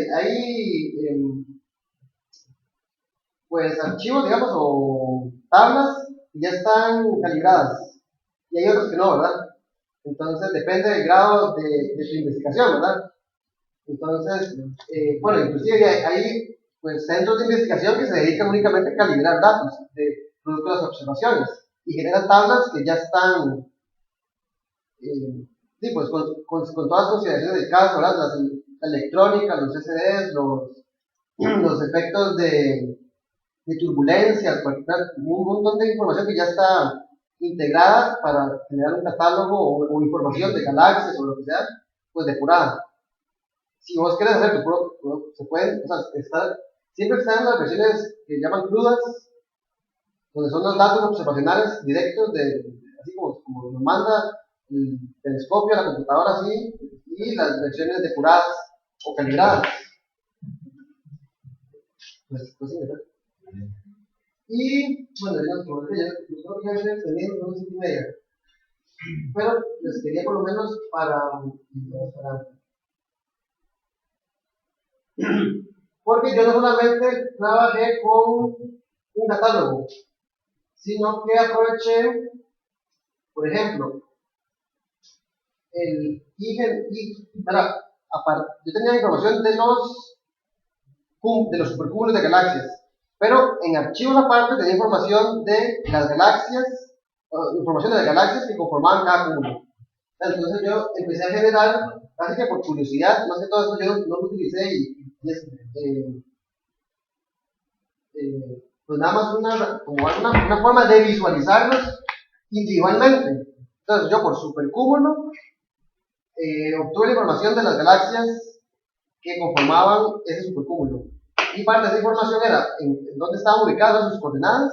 pues archivos, digamos, o tablas ya están calibradas, y hay otros que no, ¿verdad? Entonces depende del grado de su investigación, ¿verdad? Entonces, bueno, inclusive hay pues, centros de investigación que se dedican únicamente a calibrar datos de producto de las observaciones y generan tablas que ya están, sí, pues con todas las consideraciones del caso, ¿verdad? La electrónica, los SDs, los efectos de turbulencias, un montón de información que ya está integrada para generar un catálogo o información de galaxias o lo que sea, pues depurada. si vos querés hacer se pueden, o sea, siempre están las versiones que llaman crudas, donde son los datos observacionales directos, así como nos manda el telescopio a la computadora, así, y las versiones depuradas o calibradas. Pues sí, ¿verdad? Y, bueno, creo que ya estoy extendiendo, no sé si media. Pero les quería por lo menos porque yo no solamente trabajé con un catálogo, sino que aproveché, por ejemplo, yo tenía información de los supercúmulos de galaxias, pero en archivos aparte tenía información de las galaxias, información de las galaxias que conformaban cada cúmulo. Entonces yo empecé a generar, casi que por curiosidad, más que todo esto yo no lo utilicé pues nada más una forma de visualizarlos individualmente. Entonces yo por supercúmulo obtuve la información de las galaxias que conformaban ese supercúmulo. Y parte de esa información era en dónde estaban ubicadas sus coordenadas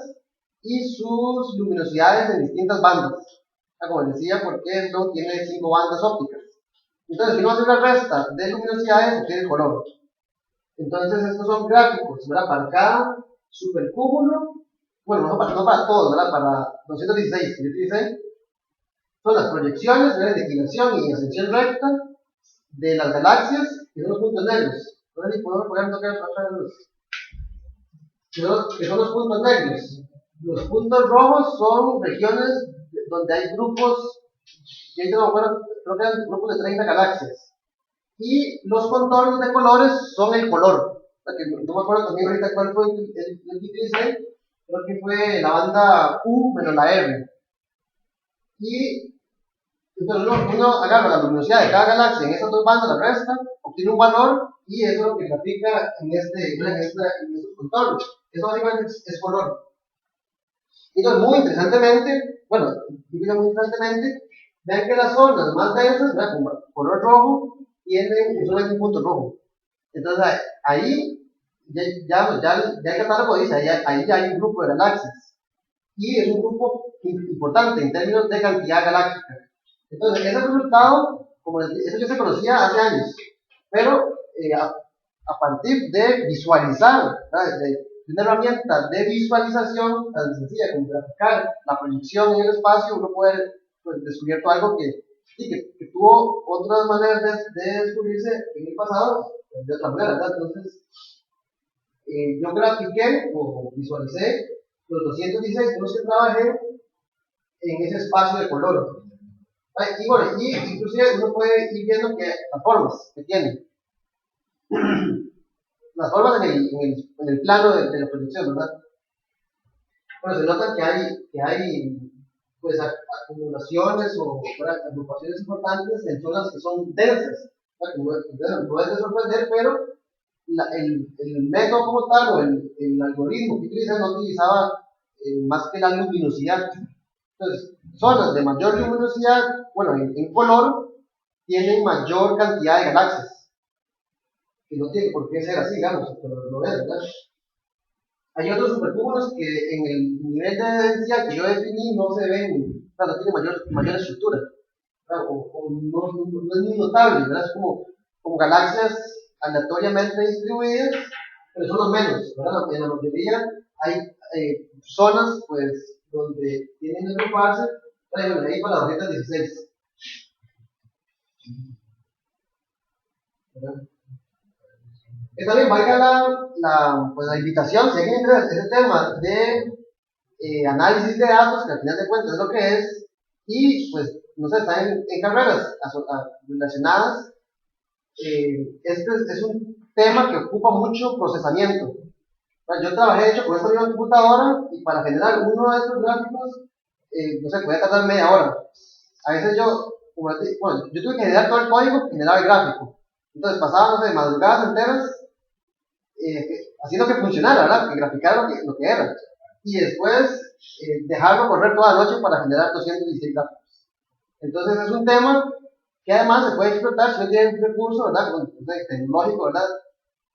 y sus luminosidades en distintas bandas. Como les decía, porque esto tiene 5 bandas ópticas. Entonces, si uno hace una resta de luminosidades, obtiene color. Entonces, estos son gráficos, ¿verdad? Para cada supercúmulo, bueno, no para todos, ¿verdad? Para 216 que yo utilicé, son las proyecciones, ¿verdad? De declinación y ascensión recta de las galaxias, que son los puntos negros. No sé si podemos poner tocar atrás de luz. Que son los puntos negros. Los puntos rojos son regiones donde hay grupos, yo no me acuerdo, creo que eran grupos de 30 galaxias. Y los contornos de colores son el color. No me acuerdo también ahorita cuál fue el que utilicé, creo que fue la banda U menos la R. Y entonces uno agarra la luminosidad de cada galaxia en esas dos bandas, la resta, obtiene un valor y eso es lo que grafica en estos contornos. Eso básicamente es color. Entonces, muy interesantemente, vean que las zonas más densas, con color rojo, tienen solamente un punto rojo. Entonces, ahí ya el catálogo dice, ahí ya hay un grupo de galaxias. Y es un grupo importante en términos de cantidad galáctica. Entonces, ese resultado, eso ya se conocía hace años, pero a partir de visualizar, de una herramienta de visualización tan sencilla como graficar la proyección en el espacio, uno puede descubierto algo que tuvo otras maneras de descubrirse en el pasado de otra manera, ¿verdad? Entonces, yo grafiqué o visualicé los 216 con los que trabajé en ese espacio de color. Y bueno, inclusive uno puede ir viendo que las formas que tienen. Las formas en el plano de la proyección, ¿verdad? Bueno, se nota que hay pues acumulaciones o agrupaciones importantes en zonas que son densas. No es de sorprender, pero el método como tal o el algoritmo que utiliza no utilizaba más que la luminosidad. Entonces, zonas de mayor luminosidad, bueno, en color, tienen mayor cantidad de galaxias. Que no tiene por qué ser así, digamos, pero lo ves, ¿verdad? Hay otros supercúmulos que en el nivel de densidad que yo definí no se ven, o sea, no tiene mayor estructura, o no es muy notable, ¿verdad? Es como galaxias aleatoriamente distribuidas, pero son los menos, ¿verdad? En la mayoría hay zonas, pues, donde tienen que agruparse, bueno, ahí para las 216. ¿Verdad? Que también valga la invitación, si alguien interesa ese tema de análisis de datos, que al final de cuentas es lo que es, y pues, no sé, están en carreras relacionadas, este es un tema que ocupa mucho procesamiento. Yo trabajé, de hecho, con esta misma computadora, y para generar uno de estos gráficos, no sé, podía tardar media hora. A veces yo tuve que generar todo el código, generaba el gráfico. Entonces pasaba, no sé, madrugadas enteras, haciendo que funcionara, ¿verdad? Que graficara lo que era. Y después dejarlo correr toda la noche para generar 216 gráficos. Entonces es un tema que además se puede explotar si no tiene recursos, ¿verdad? Tecnológico, ¿verdad?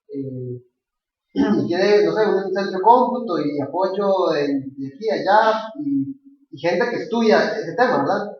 Y quiere, no sé, un centro de cómputo y apoyo de aquí a allá y gente que estudia ese tema, ¿verdad?